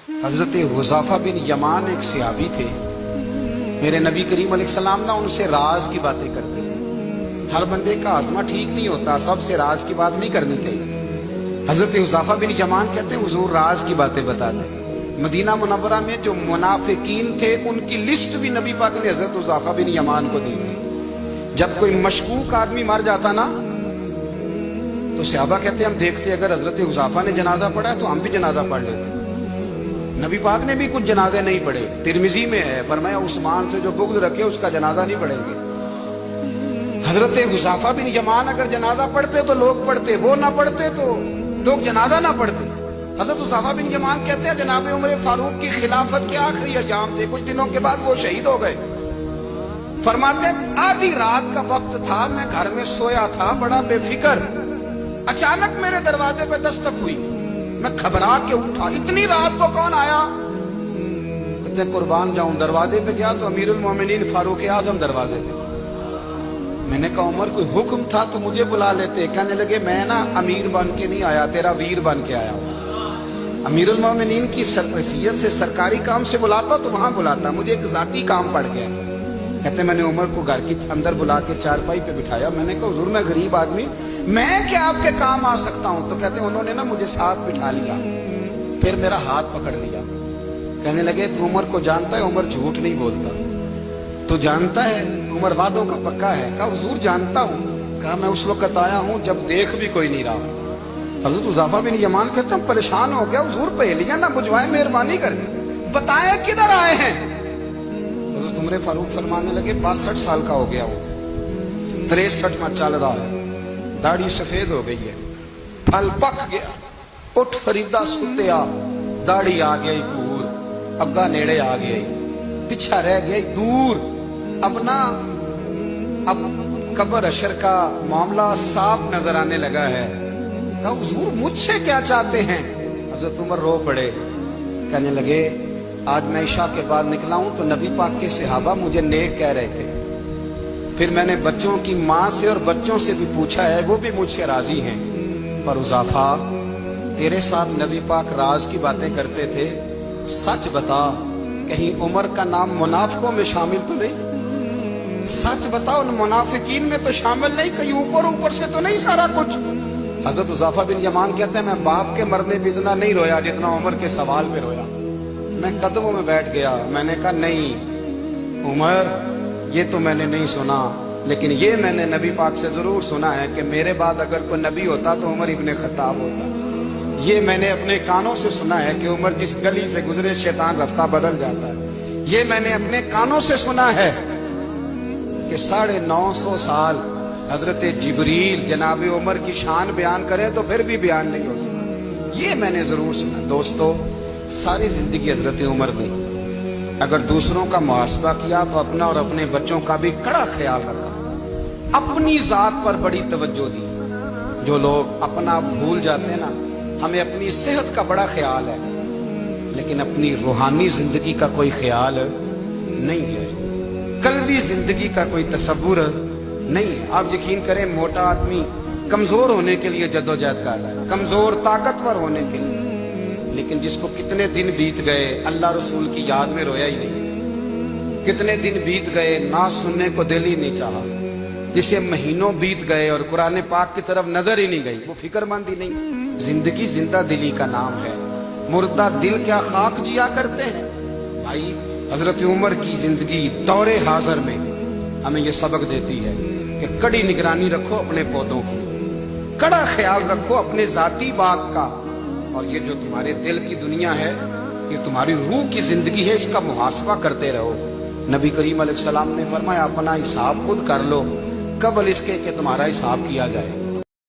حضرت حذیفہ بن یمان ایک صحابی تھے، میرے نبی کریم علیہ السلام نا ان سے راز کی باتیں کرتے تھے۔ ہر بندے کا ہاضمہ ٹھیک نہیں ہوتا، سب سے راز کی بات نہیں کرنی چاہیے۔ حضرت حذیفہ بن یمان کہتے ہیں حضور راز کی باتیں بتا دیں۔ مدینہ منورہ میں جو منافقین تھے ان کی لسٹ بھی نبی پاک نے حضرت حذیفہ بن یمان کو دی تھی۔ جب کوئی مشکوک آدمی مر جاتا نا تو صحابہ کہتے ہیں ہم دیکھتے اگر حضرت حذیفہ نے جنازہ پڑھا ہے تو ہم بھی جنازہ پڑھ لیتے۔ نبی پاک نے بھی کچھ جنازے نہیں پڑھے، ترمذی میں ہے، فرمایا عثمان سے جو بغض رکھے اس کا جنازہ نہیں پڑھیں گے۔ حضرت حذیفہ بن یمان اگر جنازہ پڑھتے تو لوگ پڑھتے، وہ نہ پڑھتے تو لوگ جنازہ نہ پڑھتے۔ حضرت حذیفہ بن یمان کہتے ہیں جناب عمر فاروق کی خلافت کے آخری ایام تھے، کچھ دنوں کے بعد وہ شہید ہو گئے۔ فرماتے ہیں آدھی رات کا وقت تھا، میں گھر میں سویا تھا بڑا بے فکر، اچانک میرے دروازے پہ دستک ہوئی، میں گھبرا کے اٹھا، اتنی رات کو کون آیا؟ کہتے ہیں قربان جاؤں، دروازے پہ گیا تو امیر المومنین فاروق اعظم دروازے پہ۔ میں نے کہا عمر کوئی حکم تھا تو مجھے بلا لیتے۔ کہنے لگے میں نا امیر بن کے نہیں آیا، تیرا ویر بن کے آیا ہوں۔ امیر المومنین کی حیثیت سے سرکاری کام سے بلاتا تو وہاں بلاتا، مجھے ایک ذاتی کام پڑ گیا۔ کہتے میں نے عمر کو گھر کی اندر بلا کے چارپائی پہ بٹھایا، میں نے کہا حضور میں غریب آدمی، میں کیا آپ کے کام آ سکتا ہوں؟ تو کہتے ہیں انہوں نے نا مجھے ساتھ بٹھا لیا، پھر میرا ہاتھ پکڑ لیا، کہنے لگے تو عمر کو جانتا ہے؟ عمر جھوٹ نہیں بولتا، تو جانتا ہے عمر وعدوں کا پکا ہے؟ کہا حضور جانتا ہوں۔ کہا میں اس وقت آیا ہوں جب دیکھ بھی کوئی نہیں رہا۔ حضرت حذیفہ بن یمان کہتے ہیں پریشان ہو گیا، حضور پہلیاں نہ بجھوائے، مہربانی کر کے بتائیں کدھر آئے ہیں؟ حضرت عمر فاروق فرمانے لگے 62 سال کا ہو گیا ہوں، 63 میں چل رہا ہے، داڑھی سفید ہو گئی ہے، پھل پک گیا، اٹھ فریدہ ستیا، داڑھی آ گئی پور، اگا نیڑے آ گئی، پیچھا رہ گئی دور، اب قبر اشر کا معاملہ صاف نظر آنے لگا ہے۔ کہا حضور مجھ سے کیا چاہتے ہیں؟ حضرت عمر رو پڑے، کہنے لگے آج میں عشاء کے بعد نکلا ہوں تو نبی پاک کے صحابہ مجھے نیک کہہ رہے تھے، پھر میں نے بچوں کی ماں سے اور بچوں سے بھی پوچھا ہے، وہ بھی مجھ سے راضی ہیں، پر حذیفہ تیرے ساتھ نبی پاک راز کی باتیں کرتے تھے، سچ بتا کہیں عمر کا نام منافقوں میں شامل تو نہیں؟ سچ بتا ان منافقین میں تو شامل نہیں، کہیں اوپر سے تو نہیں سارا کچھ؟ حضرت حذیفہ بن یمان کہتے ہیں میں باپ کے مرنے پہ اتنا نہیں رویا جتنا عمر کے سوال پہ رویا۔ میں قدموں میں بیٹھ گیا، میں نے کہا نہیں عمر یہ تو میں نے نہیں سنا، لیکن یہ میں نے نبی پاک سے ضرور سنا ہے کہ میرے بعد اگر کوئی نبی ہوتا تو عمر ابن خطاب ہوتا۔ یہ میں نے اپنے کانوں سے سنا ہے کہ عمر جس گلی سے گزرے شیطان رستہ بدل جاتا ہے۔ یہ میں نے اپنے کانوں سے سنا ہے کہ 950 سال حضرت جبریل جناب عمر کی شان بیان کرے تو پھر بھی بیان نہیں ہو سکتا، یہ میں نے ضرور سنا۔ دوستو ساری زندگی حضرت عمر نے اگر دوسروں کا محاسبہ کیا تو اپنا اور اپنے بچوں کا بھی کڑا خیال رکھا، اپنی ذات پر بڑی توجہ دی۔ جو لوگ اپنا بھول جاتے ہیں نا، ہمیں اپنی صحت کا بڑا خیال ہے لیکن اپنی روحانی زندگی کا کوئی خیال نہیں ہے، قلبی زندگی کا کوئی تصور نہیں ہے۔ آپ یقین کریں موٹا آدمی کمزور ہونے کے لیے جدوجہد کر رہا ہے، کمزور طاقتور ہونے کے لیے، لیکن جس کو کتنے دن بیت گئے اللہ رسول کی یاد میں رویا ہی نہیں، کتنے دن بیت گئے نہ سننے کو دل ہی نہیں چاہا، جسے مہینوں بیت گئے اور قرآن پاک کی طرف نظر ہی نہیں گئی، وہ فکر مند ہی نہیں۔ زندگی زندہ دلی کا نام ہے، مردہ دل کیا خاک جیا کرتے ہیں؟ بھائی حضرت عمر کی زندگی دور حاضر میں ہمیں یہ سبق دیتی ہے کہ کڑی نگرانی رکھو اپنے پودوں کی، کڑا خیال رکھو اپنے ذاتی باغ کا، اور یہ جو تمہارے دل کی دنیا ہے یہ تمہاری روح کی زندگی ہے، اس کا محاسبہ کرتے رہو۔ نبی کریم علیہ السلام نے فرمایا اپنا حساب خود کر لو قبل اس کے کہ تمہارا حساب کیا جائے۔